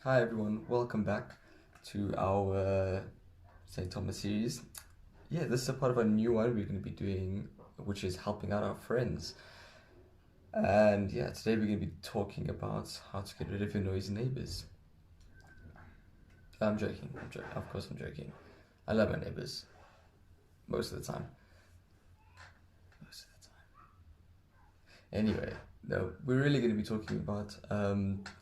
Hi everyone, welcome back to our St. Thomas series. This is a part of a new one we're going to be doing, which is helping out our friends. And today we're going to be talking about how to get rid of your noisy neighbors. I'm joking, of course I'm joking. I love my neighbors, most of the time. Anyway, no, we're really going to be talking about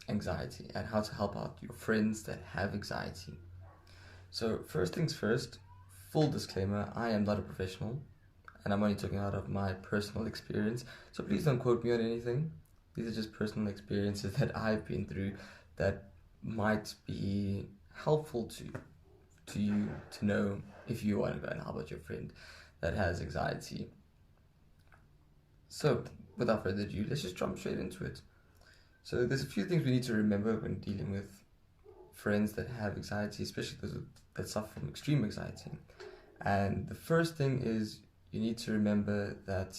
anxiety and how to help out your friends that have anxiety. So first things first, full disclaimer, I am not a professional and I'm only talking out of my personal experience. So please don't quote me on anything. These are just personal experiences that I've been through that might be helpful to you to know if you want to go and help out your friend that has anxiety. So without further ado, let's just jump straight into it. So there's a few things we need to remember when dealing with friends that have anxiety, especially those that suffer from extreme anxiety. And the first thing is you need to remember that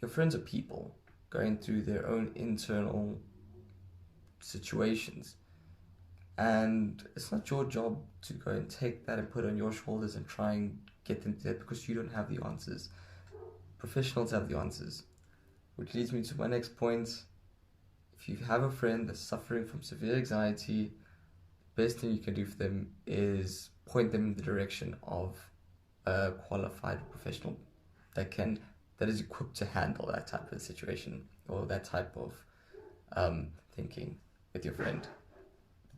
your friends are people going through their own internal situations. And it's not your job to go and take that and put it on your shoulders and try and get them to that, because you don't have the answers. Professionals have the answers. Which leads me to my next point. If you have a friend that's suffering from severe anxiety, the best thing you can do for them is point them in the direction of a qualified professional that is equipped to handle that type of situation or that type of thinking with your friend.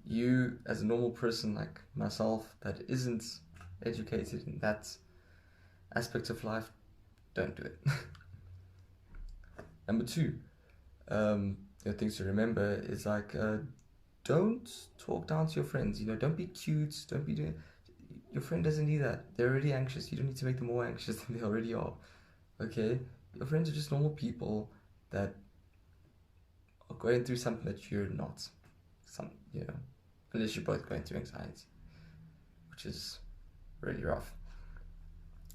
You, as a normal person like myself that isn't educated in that aspect of life, don't do it. Number two, things to remember is don't talk down to your friends. Don't be cute. Don't be doing. Your friend doesn't need that. They're already anxious. You don't need to make them more anxious than they already are. Okay, your friends are just normal people that are going through something that you're not. Unless you're both going through anxiety, which is really rough.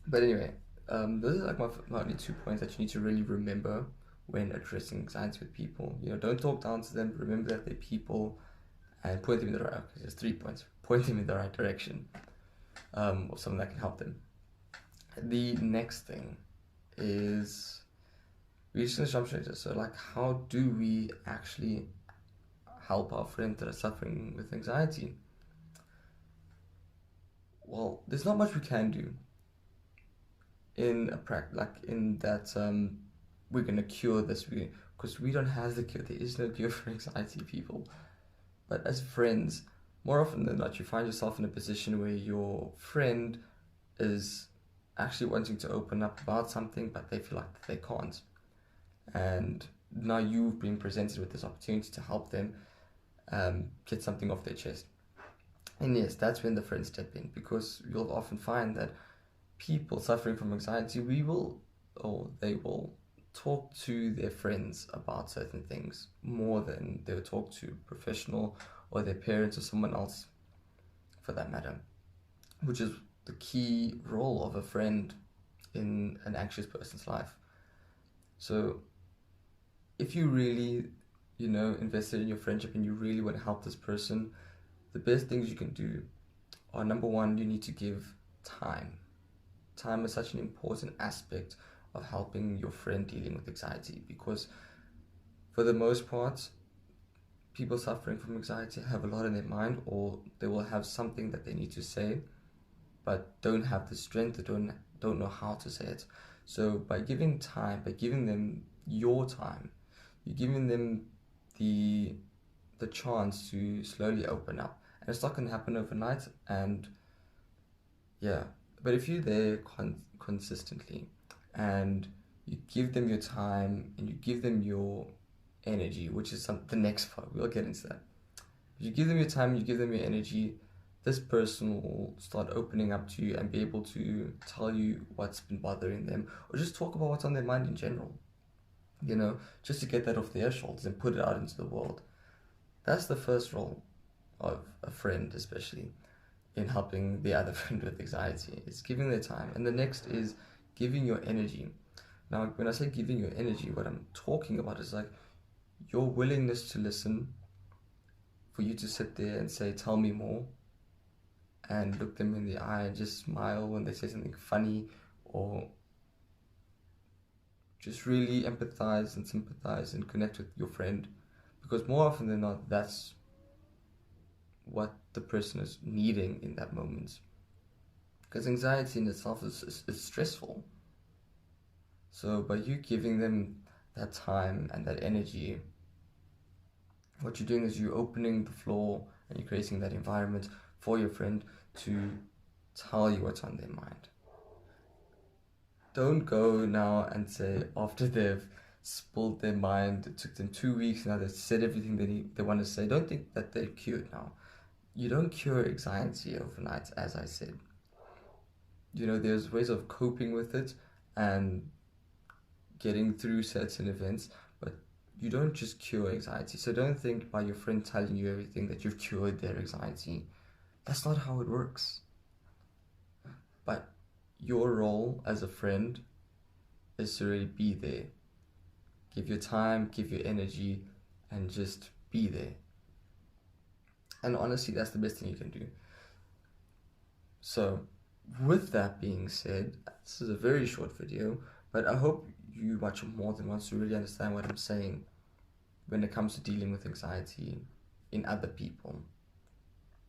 But anyway, those are my only 2 points that you need to really remember when addressing anxiety with people. Don't talk down to them. Remember that they're people, and point them in the right. Okay, there's 3 points. Point them in the right direction, or something that can help them. The next thing is we just gonna jump straight to. So, how do we actually help our friends that are suffering with anxiety? Well, there's not much we can do in a we're gonna cure this, because we don't have the cure. There is no cure for anxiety, people. But as friends, more often than not, you find yourself in a position where your friend is actually wanting to open up about something, but they feel like they can't. And now you've been presented with this opportunity to help them get something off their chest. And yes, that's when the friends step in, because you'll often find that people suffering from anxiety, they will talk to their friends about certain things more than they'll talk to a professional or their parents or someone else for that matter, which is the key role of a friend in an anxious person's life. So if you really, invested in your friendship and you really want to help this person, the best things you can do are, number one, you need to give time. Time is such an important aspect of helping your friend dealing with anxiety, because for the most part, people suffering from anxiety have a lot in their mind, or they will have something that they need to say but don't have the strength, they don't know how to say it. So by giving time, by giving them your time, you're giving them the chance to slowly open up. And it's not going to happen overnight, but if you're there consistently and you give them your time and you give them your energy, which is the next part, we'll get into that. If you give them your time, you give them your energy, this person will start opening up to you and be able to tell you what's been bothering them, or just talk about what's on their mind in general, just to get that off their shoulders and put it out into the world. That's the first role of a friend, especially in helping the other friend with anxiety. It's giving their time. And the next is giving your energy. Now, when I say giving your energy, what I'm talking about is your willingness to listen for you to sit there and say, tell me more, and look them in the eye and just smile when they say something funny, or just really empathize and sympathize and connect with your friend, because more often than not, that's what the person is needing in that moment. Because anxiety in itself is stressful. So by you giving them that time and that energy, what you're doing is you're opening the floor and you're creating that environment for your friend to tell you what's on their mind. Don't go now and say, after they've spilled their mind, it took them 2 weeks, now they've said everything they want to say. Don't think that they're cured now. You don't cure anxiety overnight, as I said. You know, there's ways of coping with it and getting through certain events, but you don't just cure anxiety. So don't think by your friend telling you everything that you've cured their anxiety. That's not how it works. But your role as a friend is to really be there. Give your time, give your energy, and just be there. And honestly, that's the best thing you can do. So, with that being said, this is a very short video, but I hope you watch it more than once to really understand what I'm saying when it comes to dealing with anxiety in other people.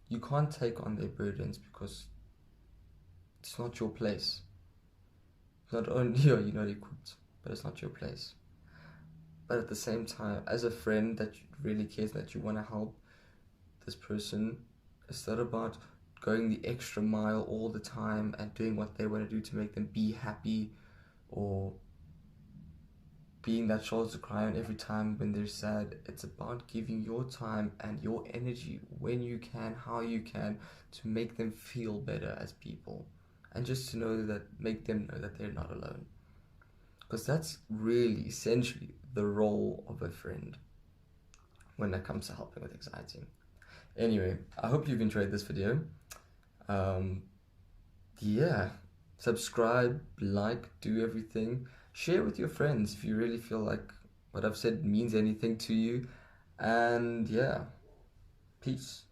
You can't take on their burdens because it's not your place. Not only are you not equipped, but it's not your place. But at the same time, as a friend that really cares, that you want to help this person, it's not about going the extra mile all the time and doing what they want to do to make them be happy, or being that shoulder to cry on every time when they're sad. It's about giving your time and your energy when you can, how you can, to make them feel better as people, and just to know that, make them know that they're not alone. Because that's really essentially the role of a friend when it comes to helping with anxiety. Anyway, I hope you've enjoyed this video. Yeah, subscribe, like, do everything. Share with your friends if you really feel like what I've said means anything to you. And yeah, peace.